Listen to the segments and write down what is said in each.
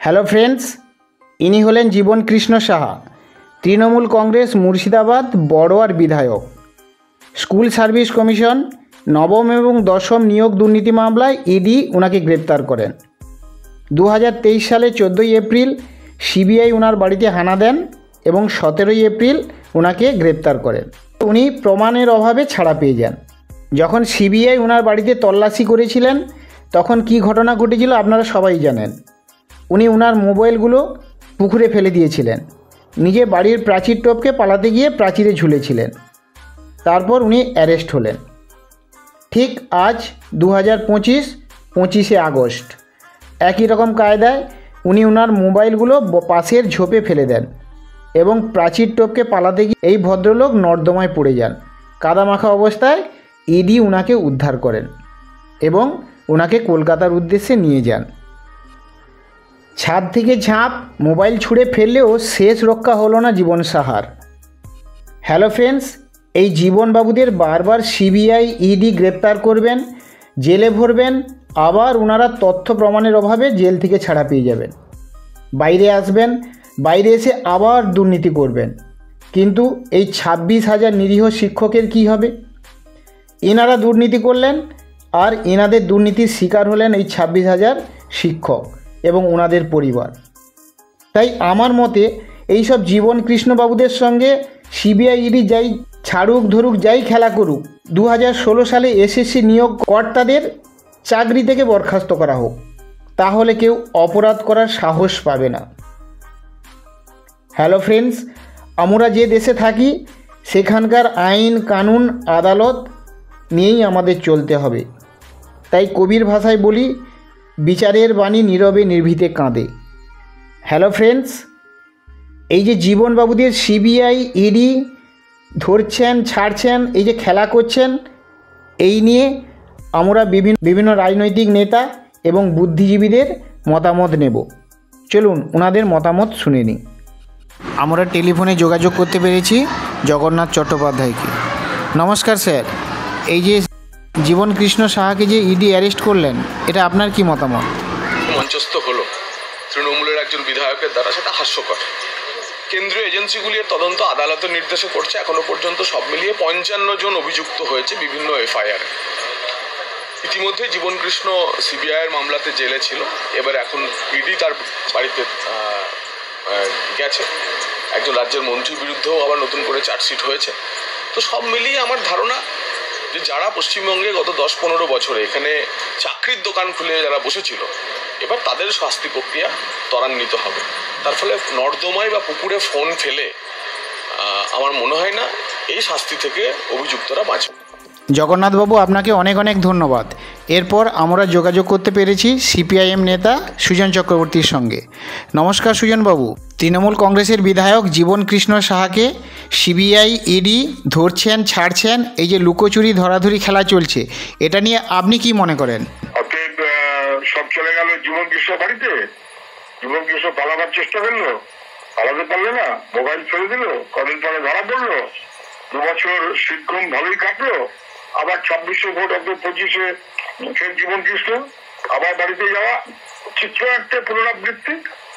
Hello friends, ইনি হলেন জীবন কৃষ্ণ সাহা, তৃণমূল কংগ্রেস মুর্শিদাবাদ বড়োয়ার বিধায়ক। স্কুল সার্ভিস কমিশন নবম এবং দশম নিয়োগ দুর্নীতি মামলায় ইডি ওনাকে গ্রেপ্তার করেন। 2023 সালে 14ই এপ্রিল সিবিআই ওনার বাড়িতে হানা দেন এবং 17ই এপ্রিল ওনাকে গ্রেপ্তার করেন। উনি প্রমাণের অভাবে ছাড়া পেয়ে যান। যখন সিবিআই ওনার বাড়িতে তল্লাশি করেছিলেন তখন কি ঘটনা ঘটেছিল আপনারা সবাই জানেন। উনি ওনার মোবাইলগুলো পুকুরে ফেলে দিয়েছিলেন, নিজে বাড়ির প্রাচীর টপকে পালাতে গিয়ে প্রাচীরে ঝুলেছিলেন। তারপর উনি অ্যারেস্ট হলেন। ঠিক আজ 25শে আগস্ট একই রকম কায়দায় উনি ওনার মোবাইলগুলো পাশের ঝোপে ফেলে দেন এবং প্রাচীর টপকে পালাতে গিয়ে এই ভদ্রলোক নর্দমায় পড়ে যান। কাদামাখা অবস্থায় ইডি ওনাকে উদ্ধার করেন এবং ওনাকে কলকাতার উদ্দেশ্যে নিয়ে যান। ছাদ থেকে ঝাঁপ, মোবাইল ছুঁড়ে ফেললেও শেষ রক্ষা হলো না জীবন সাহার। হ্যালো ফ্রেন্ডস, এই জীবনবাবুদের বারবার সিবিআই ইডি গ্রেপ্তার করবেন, জেলে ভরবেন, আবার ওনারা তথ্য প্রমাণের অভাবে জেল থেকে ছাড়া পেয়ে যাবেন, বাইরে আসবেন, বাইরে এসে আবার দুর্নীতি করবেন। কিন্তু এই 26,000 নিরীহ শিক্ষকের কি হবে? এনারা দুর্নীতি করলেন আর এনাদের দুর্নীতির শিকার হলেন এই 26,000 শিক্ষক এবং ওনাদের পরিবার। তাই আমার মতে এইসব জীবন কৃষ্ণবাবুদের সঙ্গে সিবিআই ইডি যাই ছাড়ুক ধরুক, যাই খেলা করুক, 2016 সালে এসএসসি নিয়োগ কর্তাদের চাকরি থেকে বরখাস্ত করা হোক, তাহলে কেউ অপরাধ করার সাহস পাবে না। হ্যালো ফ্রেন্ডস, আমরা যে দেশে থাকি সেখানকার আইন কানুন আদালত নিয়েই আমাদের চলতে হবে। তাই কবির ভাষায় বলি, বিচারের বাণী নীরবে নির্ভীতে কাঁদে। হ্যালো ফ্রেন্ডস, এই যে জীবনবাবুদের সিবিআই ইডি ধরছেন ছাড়ছেন, এই যে খেলা করছেন, এই নিয়ে আমরা বিভিন্ন রাজনৈতিক নেতা এবং বুদ্ধিজীবীদের মতামত নেব। চলুন ওনাদের মতামত শুনে নিই। আমরা টেলিফোনে যোগাযোগ করতে পেরেছি জগন্নাথ চট্টোপাধ্যায়কে। নমস্কার স্যার, এই যে জীবন কৃষ্ণ সাহাকে যে ইডি অ্যারেস্ট করলেন, এটা আপনার কি মতামত? মঞ্চস্থ হলো তৃণমূলের একজন বিধায়কের দ্বারা, সেটা হাস্যকর। কেন্দ্রীয় এজেন্সিগুলির তদন্ত আদালতের নির্দেশে করছে। এখনো পর্যন্ত সব মিলিয়ে 55 জন অভিযুক্ত হয়েছে বিভিন্ন এফআইআর। ইতিমধ্যে জীবন কৃষ্ণ সিবিআইয়ের মামলাতে জেলে ছিল, এবার এখন ইডি তার বাড়িতে গেছে। একজন রাজ্যের মন্ত্রীর বিরুদ্ধেও আবার নতুন করে চার্জশিট হয়েছে। তো সব মিলিয়ে আমার ধারণা যে যারা পশ্চিমবঙ্গে গত 10-15 বছরে এখানে চাকরির দোকান খুলে যারা বসেছিল, এবার তাদের শাস্তি প্রক্রিয়া ত্বরান্বিত হবে। তার ফলে নর্দমায় বা পুকুরে ফোন ফেলে আমার মনে হয় না এই শাস্তি থেকে অভিযুক্তরা বাঁচবে। জগন্নাথবাবু, আপনাকে অনেক অনেক ধন্যবাদ। এরপর আমরা যোগাযোগ করতে পেরেছি সিপিআইএম নেতা সুজন চক্রবর্তীর সঙ্গে। নমস্কার সুজনবাবু, তৃণমূল কংগ্রেসের বিধায়ক জীবন কৃষ্ণ সাহাকে সিবিআই ইডি ধরছেন ছাড়ছেন, এই যে লুকোচুরি ধরাধরি খেলা চলছে, এটা নিয়ে আপনি কি মনে করেন? সব চলে গেল জীবন কৃষ্ণ বাড়িতে। জীবন কৃষ্ণ পালাবার চেষ্টা করলো, পালাতে পারলো না, মোবাইল ফেলে দিল, কদিন পরে ধরা পড়লো। 2 বছর শীতঘুম ভালোই কাটলো। আবার 2600 ভোট 25-এ ফের জীবন কৃষ্ণ আবার বাড়িতে যাওয়া, চিত্র একটা পুনরাবৃত্তি।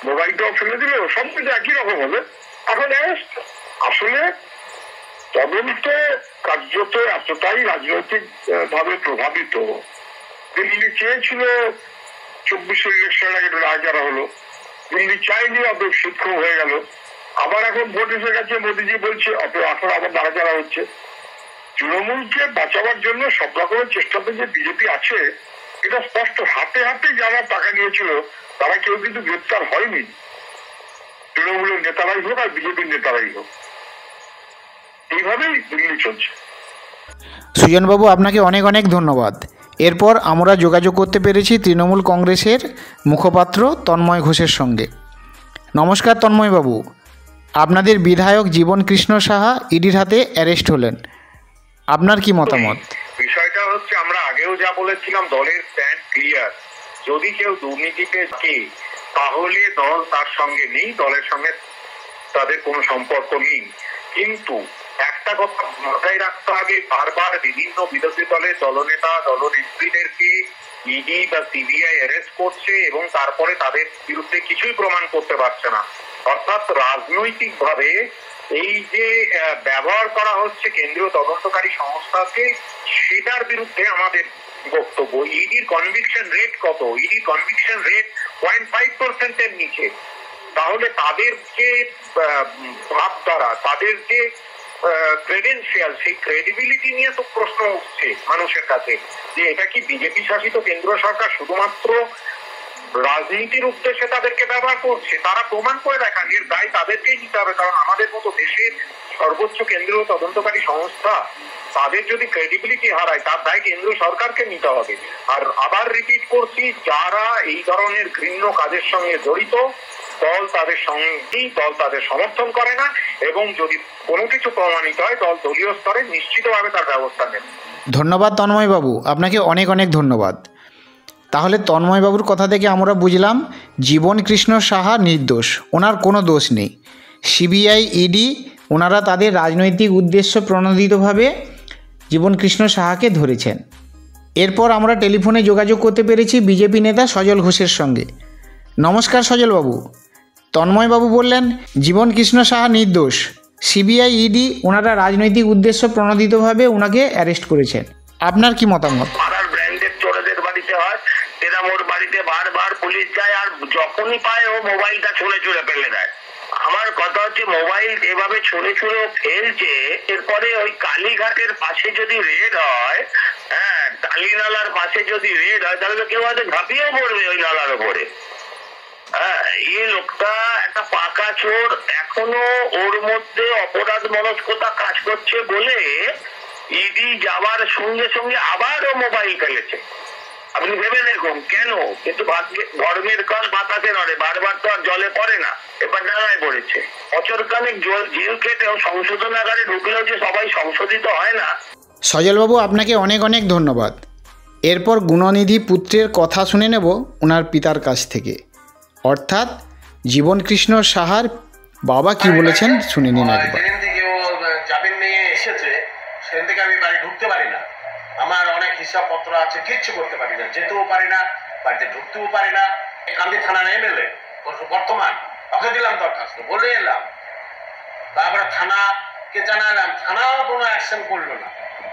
মোবাইলটাও ফেলে দিল, সব কিছু একই রকম হবে। এখন আসলে তদন্ত কার্যত এতটাই রাজনৈতিক ভাবে প্রভাবিত। দিল্লি চেয়েছিল 24 ইলেকশনের আগে রায়জারা হলো, দিল্লি চাইনি, অত শীতঘুম হয়ে গেল। আবার এখন ভোট এসে গেছে, মোদীজি বলছে এখন আবার নাড়াচাড়া হচ্ছে। তৃণমূলকে বাঁচাবার জন্য সব রকমের চেষ্টাতে যে বিজেপি আছে, এটা স্পষ্ট। হাতে হাতে যারা টাকা নিয়েছিল তারা কেউ কিন্তু গ্রেপ্তার হয়নি, তৃণমূলের নেতারাই হোক আর বিজেপির নেতারাই হোক। এইভাবেই দিল্লি চলছে। সুজনবাবু, আপনাকে অনেক অনেক ধন্যবাদ। এরপর আমরা যোগাযোগ করতে পেরেছি তৃণমূল কংগ্রেসের মুখপাত্র তন্ময় ঘোষের সঙ্গে। নমস্কার তন্ময়বাবু, আপনাদের বিধায়ক জীবন কৃষ্ণ সাহা ইডির হাতে অ্যারেস্ট হলেন, আপনার কি মতামত? বিষয়টা হচ্ছে, আমরা আগেও যা বলেছিলাম, দলের স্ট্যান্ড ক্লিয়ার। যদি কেউ দুর্নীতিতে থাকে তাহলে দল তার সঙ্গে নেই, দলের সঙ্গে তাদের কোনো সম্পর্ক নেই। কিন্তু একটা কথা মাথায় রাখতে হবে, বারবার বিভিন্ন বিরোধী দলের দলনেতা দলনেত্রীদেরকে ইডি বা সিবিআই অ্যারেস্ট করছে এবং তারপরে তাদের বিরুদ্ধে কিছুই প্রমাণ করতে পারছে না। অর্থাৎ রাজনৈতিক ভাবে এই যে ব্যবহার করা হচ্ছে কেন্দ্রীয় তদন্তকারী সংস্থাকে, সেটার বিরুদ্ধে আমাদের বক্তব্য। ইডির কনভিকশন রেট কত? ইডির কনভিকশন রেট 0.5%-এর নিচে। তাহলে তাদের যে ভাবধারা, তাদের যে ক্রেডেন্সিয়াল, সেই ক্রেডিবিলিটি নিয়ে তো প্রশ্ন উঠছে মানুষের কাছে যে এটা কি বিজেপি শাসিত কেন্দ্র সরকার শুধুমাত্র রাজনীতির উদ্দেশ্যে তাদেরকে ব্যবহার করছে? তারা প্রমাণ করে দেখান, এর দায় তাদেরকেই নিতে হবে। কারণ আমাদের মতো দেশের সর্বোচ্চ কেন্দ্রীয় তদন্তকারী সংস্থা তাদের যদি ক্রেডিবিলিটি হারায়, তার দায় কেন্দ্রীয় সরকারকে নিতে হবে। আর আবার রিপিট করছি, যারা এই ধরনের ঘৃণ্য কাজের সঙ্গে জড়িত, দল তাদের সঙ্গে, দল তাদের সমর্থন করে না, এবং যদি কোনো কিছু প্রমাণিত হয় দল দলীয় স্তরে নিশ্চিতভাবে তার ব্যবস্থা নেবে। ধন্যবাদ তন্ময়বাবু, আপনাকে অনেক অনেক ধন্যবাদ। তাহলে তন্ময়বাবুর কথা থেকে আমরা বুঝলাম জীবন কৃষ্ণ সাহা নির্দোষ, ওনার কোনো দোষ নেই। সিবিআই, ইডি ওনারা তাদের রাজনৈতিক উদ্দেশ্য প্রণোদিতভাবে জীবন কৃষ্ণ সাহাকে ধরেছেন। এরপর আমরা টেলিফোনে যোগাযোগ করতে পেরেছি বিজেপি নেতা সজল ঘোষের সঙ্গে। নমস্কার সজলবাবু। তন্ময়বাবু বললেন জীবন কৃষ্ণ সাহা নির্দোষ, সিবিআই, ইডি ওনারা রাজনৈতিক উদ্দেশ্য প্রণোদিতভাবে ওনাকে অ্যারেস্ট করেছেন। আপনার কি মতামত? পাড়ার ব্র্যান্ডের চোরেদের বাড়িতে হয়, এরম ওর বাড়িতে বারবার পুলিশ যায়, আর যখনই পায় ও মোবাইলটা ছুঁড়ে ছুঁড়ে ফেলে দেয়। আমার কথা হচ্ছে, মোবাইল এভাবে ছুঁড়ে ছুঁড়ে ফেলছে, এরপরে ওই কালীঘাটের পাশে যদি রেড হয়, হ্যাঁ, কালীনালার পাশে যদি রেড হয়, তাহলে তো কেউ হয়তো ঝাঁপিয়েও পড়বে ওই নালার উপরে। হ্যাঁ, এই লোকটা একটা পাকা চোর, এখনো ওর মধ্যে অপরাধ মনস্কতা কাজ করছে বলে ইডি যাওয়ার সঙ্গে সঙ্গে আবারও মোবাইল ফেলেছে। আপনি ভেবে দেখুন কেন, কিন্তু ভাগ্যে ধর্মের কাল বাতাসে নড়ে, বারবার তো আর জলে পড়ে না, এবার ডাঙায় পড়েছে। বছরখানেক জেল কেটেও সংশোধনাগারে ঢুকলেও যে সবাই সংশোধিত হয় না। সজলবাবু আপনাকে অনেক অনেক ধন্যবাদ। এরপর গুণনিধি পুত্রের কথা শুনে নেব ওনার পিতার কাছ থেকে, অর্থাৎ জীবন কৃষ্ণ সাহার বাবা কি বলেছেন শুনে নিন একবার। যেদিন থেকে ও জামিন নিয়ে এসেছে সেদিন থেকে আমি বাড়ি ঢুকতে পারি না। আমার অনেক হিসাবপত্র আছে, কিচ্ছু করতে পারি না, যেতেও পারি না, বাড়িতে ঢুকতেও পারি না। কান্দি থানার এমএলএ বর্তমান, ওকে দিলাম দরখাস্ত, বলে এলাম, তারপরে থানাকে জানালাম, থানাও কোনো অ্যাকশন করলো না।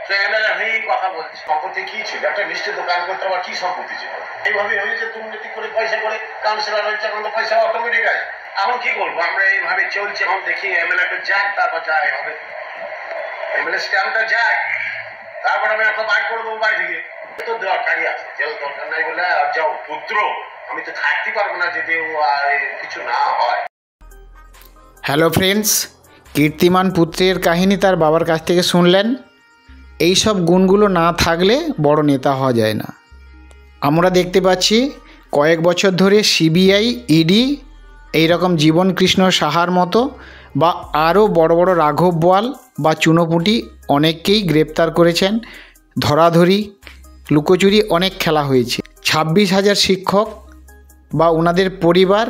সে এমএলএ হয়েই কথা বলছে। সম্পত্তি কি ছিল? একটা মিষ্টি দোকান করতে আবার কি সম্পত্তি ছিল? এইভাবে হয়েছে, দুর্নীতি করে পয়সা করে কাউন্সিলর হয়েছে, এখন তো পয়সা অটোমেটিক আছে। এখন কি করবো, আমরা এইভাবে চলছে। এখন দেখি এমএলএটা যাক, তারপর যাই হবে, এমএলএ স্ট্যাম্পটা যাক, তারপর আমি এখন বাইর করে দেবো বাড়ি থেকে। তো দরকারই আছে, যেও দরকার নাই বলে যাও পুত্র, আমি তো থাকতে পারবো না যদি কিছু না হয়। হ্যালো ফ্রেন্ডস, কীর্তিমান পুত্রের কাহিনী তার বাবার কাছ থেকে শুনলেন। এই সব গুণগুলো না থাকলে বড় নেতা হওয়া যায় না। আমরা দেখতে পাচ্ছি কয়েক বছর ধরে সিবিআই, ইডি এইরকম জীবন কৃষ্ণ সাহার মতো বা আরও বড় বড় রাঘব বোয়াল বা চুনোপুটি অনেককেই গ্রেপ্তার করেছেন। ধরাধরি, লুকোচুরি অনেক খেলা হয়েছে। 26,000 শিক্ষক বা ওনাদের পরিবার,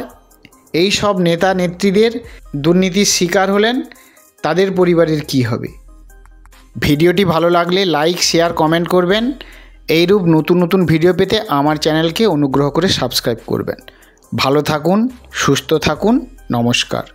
এই সব নেতা নেত্রীদের দুর্নীতির শিকার হলেন, তাদের পরিবারের কি হবে? ভিডিওটি ভালো লাগলে লাইক, শেয়ার, কমেন্ট করবেন। এইরূপ নতুন নতুন ভিডিও পেতে আমার চ্যানেলকে অনুগ্রহ করে সাবস্ক্রাইব করবেন। ভালো থাকুন, সুস্থ থাকুন, নমস্কার।